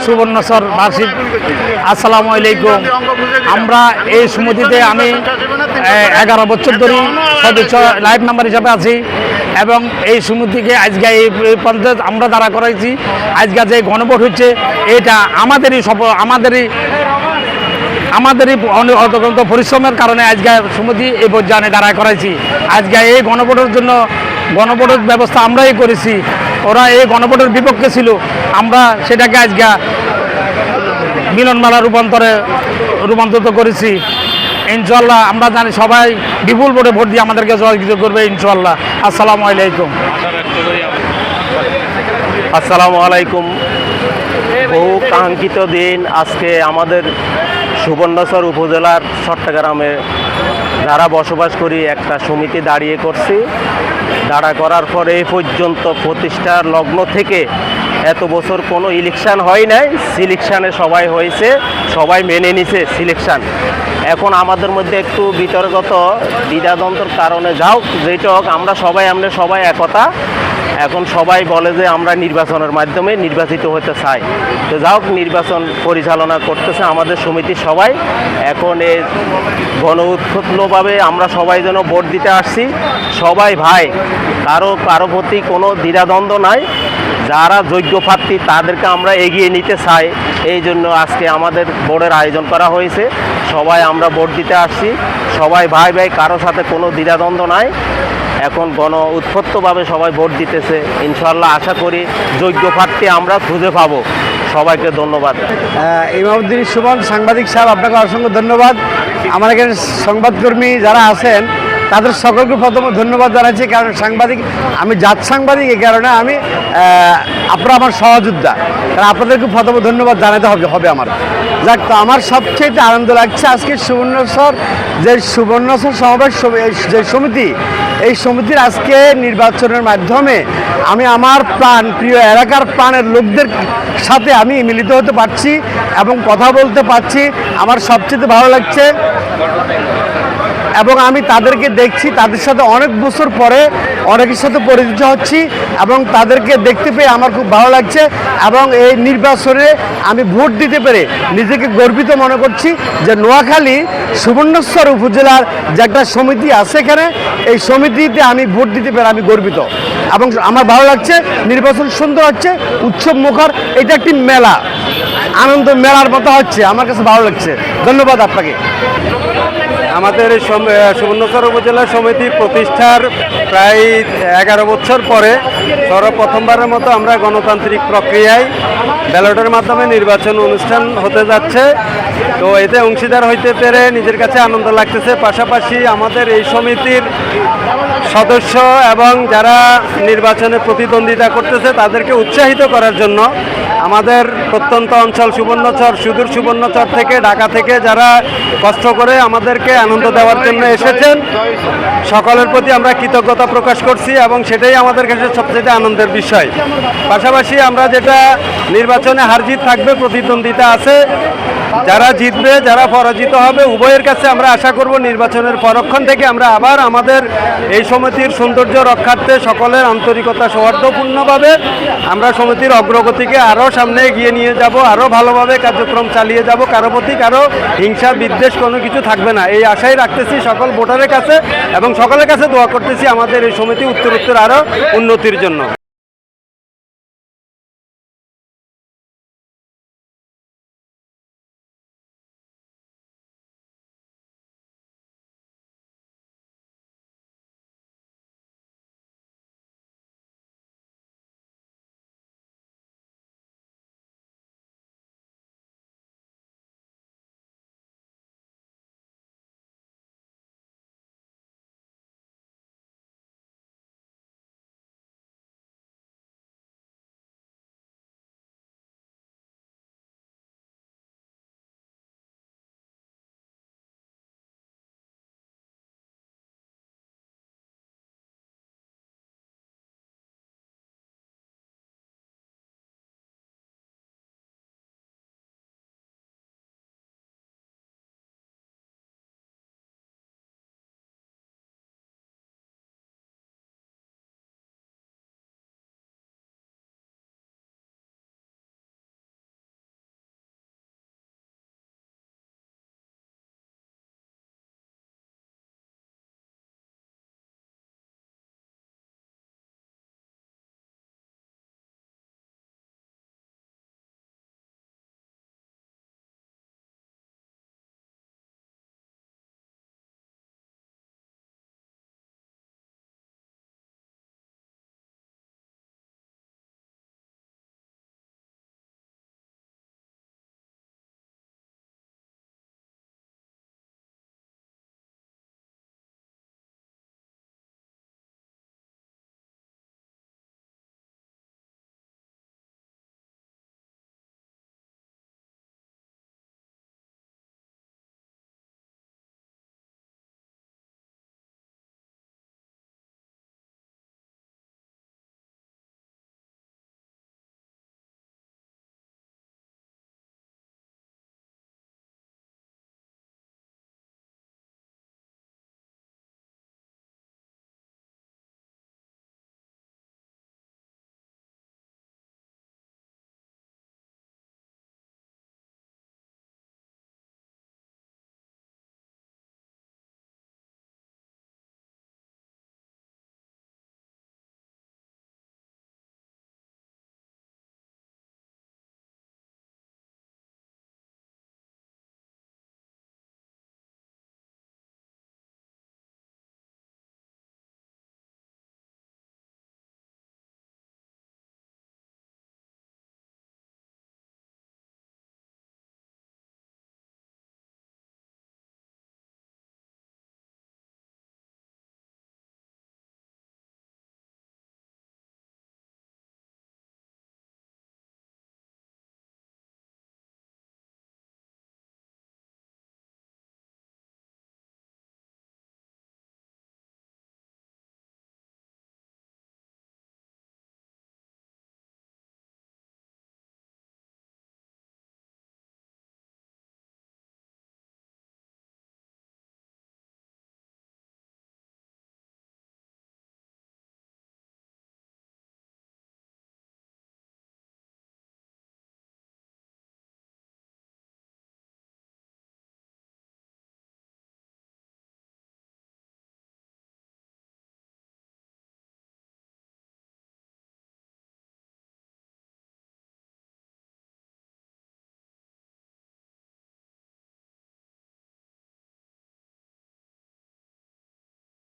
সুবর্ণচর বার্ষিক আসসালামু আলাইকুম। আমরা এই সমিতিতে আমি 11 বছর ধরে সদস্য লাইভ নাম্বার হিসাবে আছি এবং এই সমিতিকে আজকে এই পঞ্চায়েত আমরা দাঁড়া করাইছি। আজকে যে গণভোট হচ্ছে এটা আমাদেরই অতন্ত পরিশ্রমের কারণে আজকে সমিতি এই পর্যায়ে দাঁড়ায় করাইছি। আজকে এই গণভোটের ব্যবস্থা আমরাই করেছি। ওরা এই গণভোটের বিপক্ষে ছিল, আমরা সেটাকে আজকে মিলনমেলা রূপান্তরিত করেছি। ইনশাল্লাহ আমরা জানি সবাই বিপুল ভোটে ভোট দিয়ে আমাদেরকে সহযোগিতা করবে ইনশাল্লাহ। আসসালামু আলাইকুম। আসসালামু আলাইকুম। বহু কাঙ্ক্ষিত দিন আজকে আমাদের সুবর্ণচর উপজেলার চট্টগ্রামে যারা বসবাস করি একটা সমিতি দাঁড়া করার পরে এই পর্যন্ত প্রতিষ্ঠার লগ্ন থেকে এত বছর কোনো ইলেকশন হয় নাই। সিলেকশানে সবাই হয়েছে, সবাই মেনে নিছে সিলেকশান। এখন আমাদের মধ্যে একটু বিতর্কত দ্বিধাদ্বন্দ্বের কারণে যাও যেটা হোক, আমরা সবাই একতা। এখন সবাই বলে যে আমরা নির্বাচনের মাধ্যমে নির্বাচিত হতে চাই। তো যাও নির্বাচন পরিচালনা করতেছে আমাদের সমিতির সবাই। এখন এই গণ উৎফুল্লভাবে আমরা সবাই যেন ভোট দিতে আসছি। সবাই ভাই, কারো প্রতি কোনো দ্বিধাদ্বন্দ্ব নাই। যারা যোগ্য প্রার্থী তাদেরকে আমরা এগিয়ে নিতে চাই, এই জন্য আজকে আমাদের ভোটের আয়োজন করা হয়েছে। সবাই আমরা ভোট দিতে আসছি, সবাই ভাই, কারো সাথে কোনো দ্বিধাদ্বন্দ্ব নাই। এখন উৎপত্তভাবে সবাই ভোট দিতেছে। ইনশাল্লাহ আশা করি যোগ্য প্রার্থী আমরা খুঁজে পাবো। সবাইকে ধন্যবাদ। ইমামউদ্দিন সুমন সাংবাদিক সাহেব, আপনাকে অসংখ্য ধন্যবাদ। আমার এখানে সংবাদকর্মী যারা আছেন তাদের সকলকে প্রথমে ধন্যবাদ জানাচ্ছি, কারণ আমি জাত সাংবাদিক, এই কারণে আপনারা আমার সহযোদ্ধা, কারণ আপনাদেরকে প্রথমে ধন্যবাদ জানাতে হবে আমার। যাক, তো আমার সবচেয়ে আনন্দ লাগছে আজকে সুবর্ণচর সমাবেশ যে সমিতি, এই সমিতির আজকে নির্বাচনের মাধ্যমে আমি আমার প্রিয় এলাকার প্রাণের লোকদের সাথে আমি মিলিত হতে পারছি এবং কথা বলতে পারছি। আমার সবচেয়ে ভালো লাগছে এবং আমি তাদেরকে দেখছি, তাদের সাথে অনেক বছর পরে অনেকের সাথে পরিচিত হচ্ছি এবং তাদেরকে দেখতে পেয়ে আমার খুব ভালো লাগছে। এবং এই নির্বাচনে আমি ভোট দিতে পেরে নিজেকে গর্বিত মনে করছি যে নোয়াখালী সুবর্ণচর উপজেলার যে একটা সমিতি আছে, এখানে এই সমিতিতে আমি ভোট দিতে পেরে আমি গর্বিত এবং আমার ভালো লাগছে। নির্বাচন সুন্দর হচ্ছে, উৎসব মুখর, এটা একটি মেলা, আনন্দ মেলার মতো হচ্ছে, আমার কাছে ভালো লাগছে। ধন্যবাদ আপনাকে। আমাদের এই সুবর্ণচর উপজেলা সমিতি প্রতিষ্ঠার প্রায় 11 বছর পরে সর্বপ্রথমবারের মতো আমরা গণতান্ত্রিক প্রক্রিয়ায় ব্যালটের মাধ্যমে নির্বাচন অনুষ্ঠান হতে যাচ্ছে। তো এতে অংশীদার হইতে পেরে নিজের কাছে আনন্দ লাগতেছে। পাশাপাশি আমাদের এই সমিতির সদস্য এবং যারা নির্বাচনে প্রতিদ্বন্দ্বিতা করতেছে তাদেরকে উৎসাহিত করার জন্য আমাদের প্রত্যন্ত অঞ্চল সুদূর সুবর্ণচর থেকে, ঢাকা থেকে যারা কষ্ট করে আমাদেরকে আনন্দ দেওয়ার জন্য এসেছেন, সকলের প্রতি আমরা কৃতজ্ঞতা প্রকাশ করছি এবং সেটাই আমাদের কাছে সবচেয়ে আনন্দের বিষয়। পাশাপাশি আমরা যেটা নির্বাচনে হারজিত থাকবে, প্রতিদ্বন্দ্বিতা আছে, যারা জিতবে যারা পরাজিত হবে উভয়ের কাছে আমরা আশা করব নির্বাচনের পরক্ষণ থেকে আমরা আবার আমাদের এই সমিতির সৌন্দর্য রক্ষার্থে সকলের আন্তরিকতা সৌহার্দ্যপূর্ণভাবে আমরা সমিতির অগ্রগতিকে আরও সামনে এগিয়ে নিয়ে যাব, আরও ভালোভাবে কার্যক্রম চালিয়ে যাব। কারো প্রতি কারো হিংসা বিদ্বেষ কোনো কিছু থাকবে না, এই আশাই রাখতেছি সকল ভোটারের কাছে এবং সকলের কাছে দোয়া করতেছি আমাদের এই সমিতি উত্তরোত্তর আরও উন্নতির জন্য।